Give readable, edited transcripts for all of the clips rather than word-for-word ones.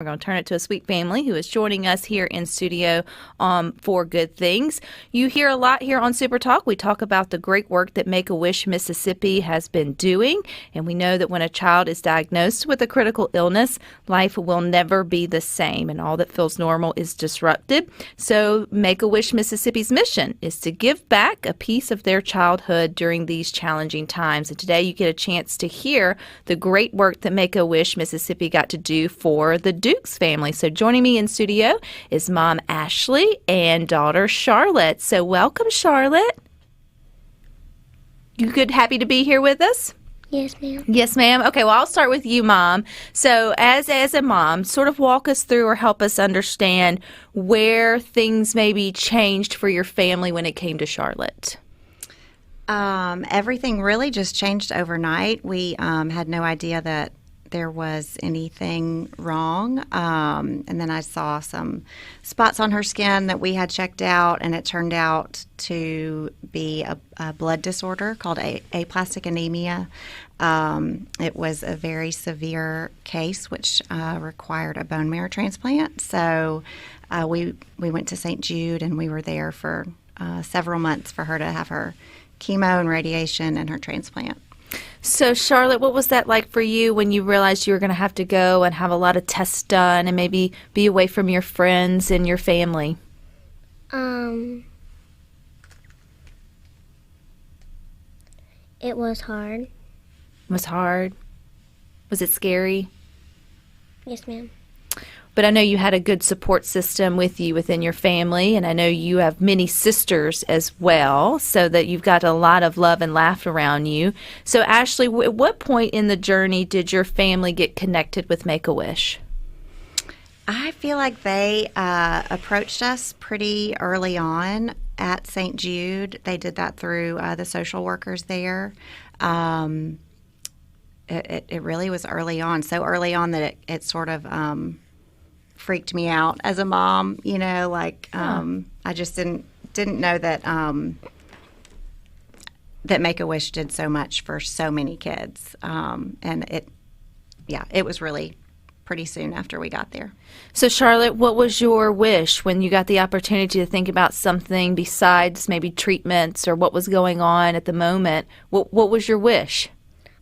We're going to turn it to a sweet family who is joining us here in studio for Good Things. You hear a lot here on Super Talk. We talk about the great work that Make-A-Wish Mississippi has been doing, and we know that when a child is diagnosed with a critical illness, life will never be the same, and all that feels normal is disrupted. So Make-A-Wish Mississippi's mission is to give back a piece of their childhood during these challenging times. And today you get a chance to hear the great work that Make-A-Wish Mississippi got to do for the Dukes family. So joining me in studio is Mom Ashley and daughter Charlotte. So welcome, Charlotte. You good, happy to be here with us? Yes, ma'am. Yes, ma'am. Okay, well, I'll start with you, Mom. So as a mom, sort of walk us through or help us understand where things maybe changed for your family when it came to Charlotte. Everything really just changed overnight. We had no idea that there was anything wrong. And then I saw some spots on her skin that we had checked out, and it turned out to be a blood disorder called aplastic anemia. It was a very severe case, which required a bone marrow transplant. So we went to St. Jude, and we were there for several months for her to have her chemo and radiation and her transplant. So, Charlotte, what was that like for you when you realized you were going to have to go and have a lot of tests done and maybe be away from your friends and your family? It was hard. It was hard? Was it scary? Yes, ma'am. But I know you had a good support system with you within your family, and I know you have many sisters as well, so that you've got a lot of love and laughter around you. So, Ashley, at what point in the journey did your family get connected with Make-A-Wish? I feel like they approached us pretty early on at St. Jude. They did that through the social workers there. It really was early on, so early on that it sort of freaked me out as a mom. You know, like I just didn't know that that Make-A-Wish did so much for so many kids, and it was really pretty soon after we got there. So, Charlotte, what was your wish when you got the opportunity to think about something besides maybe treatments or what was going on at the moment? What was your wish?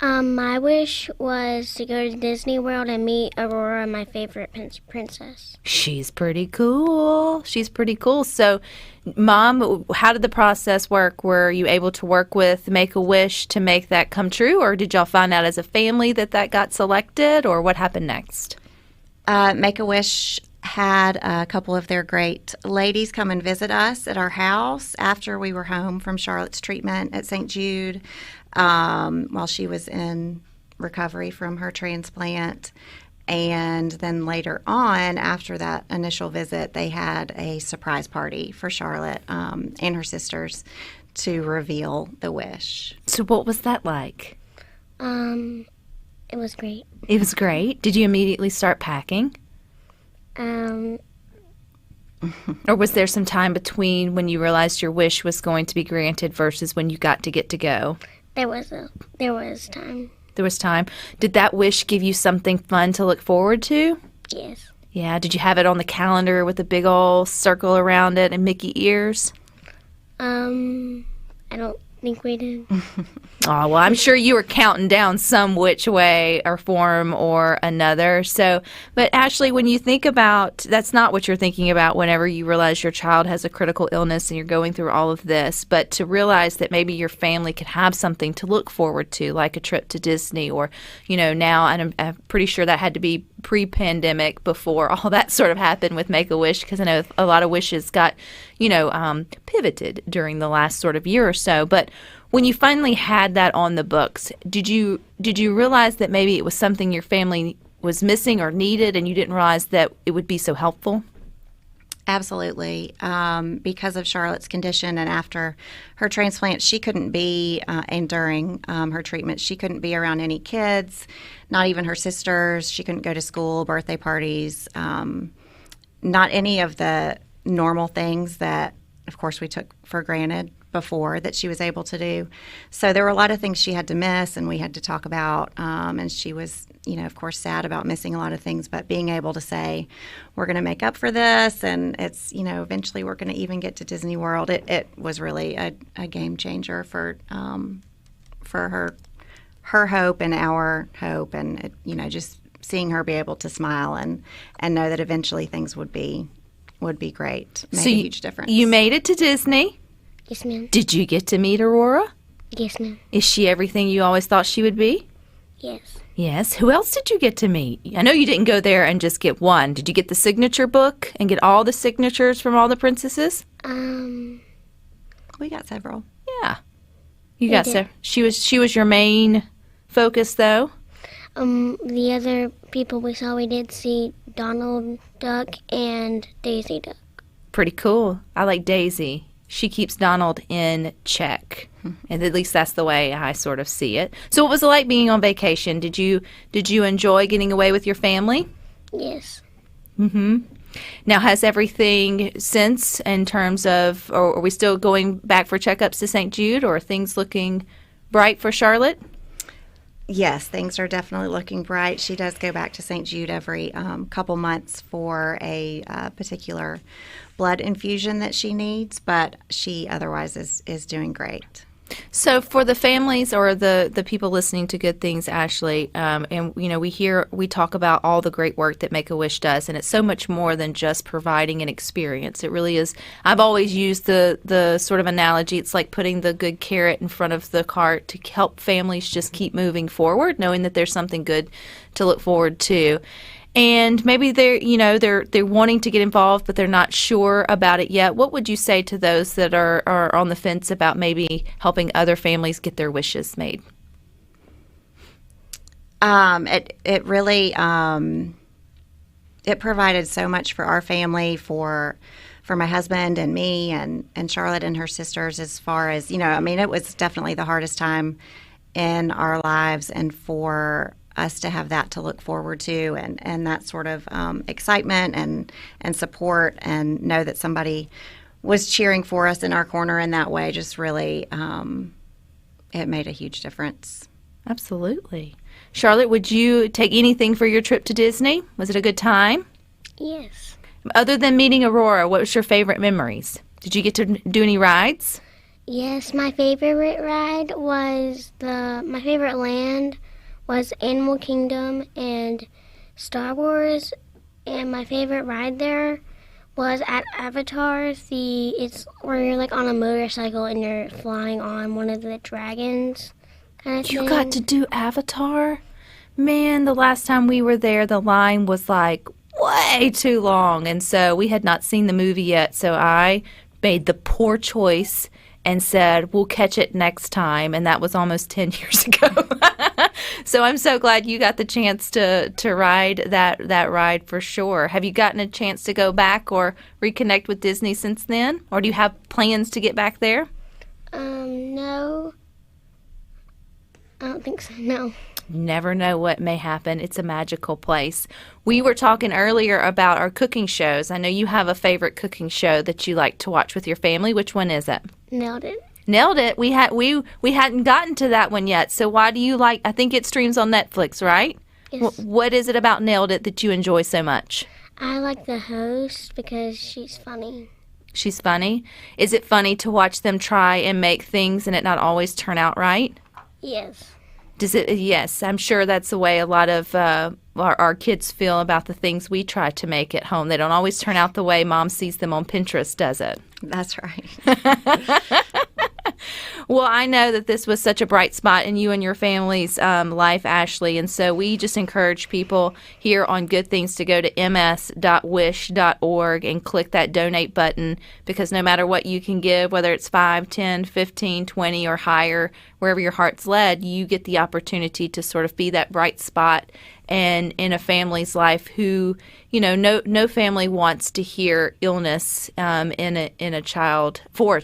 My wish was to go to Disney World and meet Aurora, my favorite princess. She's pretty cool. So, Mom, how did the process work? Were you able to work with Make-A-Wish to make that come true, or did y'all find out as a family that got selected, or what happened next? Make-A-Wish had a couple of their great ladies come and visit us at our house after we were home from Charlotte's treatment at St. Jude, while she was in recovery from her transplant. And then later on, after that initial visit, they had a surprise party for Charlotte and her sisters to reveal the wish. So what was that like? It was great. It was great. Did you immediately start packing? Or was there some time between when you realized your wish was going to be granted versus when you got to get to go? There was time. There was time. Did that wish give you something fun to look forward to? Yes. Yeah. Did you have it on the calendar with a big old circle around it and Mickey ears? I don't think we did. Oh, well, I'm sure you were counting down some which way or form or another. So, but Ashley, when you think about, that's not what you're thinking about whenever you realize your child has a critical illness and you're going through all of this, but to realize that maybe your family could have something to look forward to, like a trip to Disney or, now, and I'm pretty sure that had to be pre-pandemic before all that sort of happened with Make-A-Wish, because I know a lot of wishes got, pivoted during the last sort of year or so. But when you finally had that on the books, did you realize that maybe it was something your family was missing or needed, and you didn't realize that it would be so helpful? Absolutely. Because of Charlotte's condition and after her transplant, she couldn't be, and during her treatment, she couldn't be around any kids, not even her sisters. She couldn't go to school, birthday parties, not any of the normal things that, of course, we took for granted before that she was able to do. So there were a lot of things she had to miss and we had to talk about. And she was, of course, sad about missing a lot of things, but being able to say, we're going to make up for this and it's, eventually we're going to even get to Disney World. It was really a game changer for her hope and our hope and, just seeing her be able to smile and know that eventually things would be great. Made a huge difference. You made it to Disney. Yes, ma'am. Did you get to meet Aurora? Yes, ma'am. Is she everything you always thought she would be? Yes. Yes. Who else did you get to meet? I know you didn't go there and just get one. Did you get the signature book and get all the signatures from all the princesses? We got several. Yeah. You got several. She was your main focus, though? The other people we saw, we did see Donald Duck and Daisy Duck. Pretty cool. I like Daisy. She keeps Donald in check. And at least that's the way I sort of see it. So what was it like being on vacation? Did you enjoy getting away with your family? Yes. Mm-hmm. Now, has everything since in terms of, or are we still going back for checkups to St. Jude, or are things looking bright for Charlotte? Yes, things are definitely looking bright. She does go back to St. Jude every couple months for a particular blood infusion that she needs, but she otherwise is doing great. So for the families or the people listening to Good Things, Ashley, and we talk about all the great work that Make-A-Wish does, and it's so much more than just providing an experience. It really is. I've always used the sort of analogy. It's like putting the good carrot in front of the cart to help families just keep moving forward, knowing that there's something good to look forward to. And maybe they're wanting to get involved, but they're not sure about it yet. What would you say to those that are on the fence about maybe helping other families get their wishes made? It really it provided so much for our family, for my husband and me and Charlotte and her sisters, as far as, it was definitely the hardest time in our lives, and for us to have that to look forward to and that sort of excitement and support, and know that somebody was cheering for us in our corner in that way, just really it made a huge difference. Absolutely. Charlotte, would you take anything for your trip to Disney? Was it a good time? Yes. Other than meeting Aurora, what was your favorite memories? Did you get to do any rides? Yes, my favorite ride was my favorite land was Animal Kingdom and Star Wars, and my favorite ride there was at Avatar. It's where you're like on a motorcycle and you're flying on one of the dragons kind of thing. You got to do Avatar? Man, the last time we were there, the line was like way too long, and so we had not seen the movie yet, so I made the poor choice and said, we'll catch it next time, and that was almost 10 years ago. So I'm so glad you got the chance to ride that ride for sure. Have you gotten a chance to go back or reconnect with Disney since then? Or do you have plans to get back there? No. I don't think so, no. Never know what may happen. It's a magical place. We were talking earlier about our cooking shows. I know you have a favorite cooking show that you like to watch with your family. Which one is it? Nailed it. Nailed it. We hadn't gotten to that one yet. So why do you like? I think it streams on Netflix, right? Yes. What is it about Nailed It that you enjoy so much? I like the host because she's funny. She's funny. Is it funny to watch them try and make things and it not always turn out right? Yes. Does it? Yes, I'm sure that's the way a lot of our kids feel about the things we try to make at home. They don't always turn out the way Mom sees them on Pinterest, does it? That's right. Well, I know that this was such a bright spot in you and your family's life, Ashley, and so we just encourage people here on Good Things to go to ms.wish.org and click that donate button, because no matter what you can give, whether it's 5, 10, 15, 20 or higher, wherever your heart's led, you get the opportunity to sort of be that bright spot and in a family's life who, no family wants to hear illness in a child, for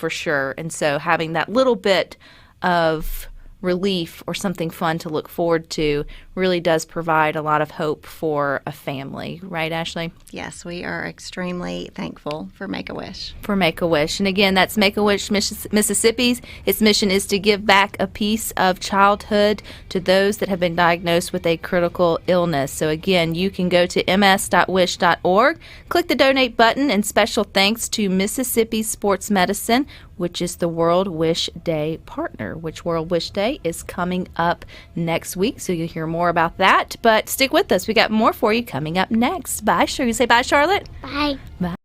sure. And so having that little bit of relief or something fun to look forward to really does provide a lot of hope for a family. Right, Ashley? Yes, we are extremely thankful for Make-A-Wish. For Make-A-Wish. And again, that's Make-A-Wish Mississippi's. Its mission is to give back a piece of childhood to those that have been diagnosed with a critical illness. So again, you can go to ms.wish.org, click the donate button, and special thanks to Mississippi Sports Medicine, which is the World Wish Day partner, which World Wish Day is coming up next week. So you'll hear more about that. But stick with us. We got more for you coming up next. Bye. Sure you say bye, Charlotte? Bye. Bye.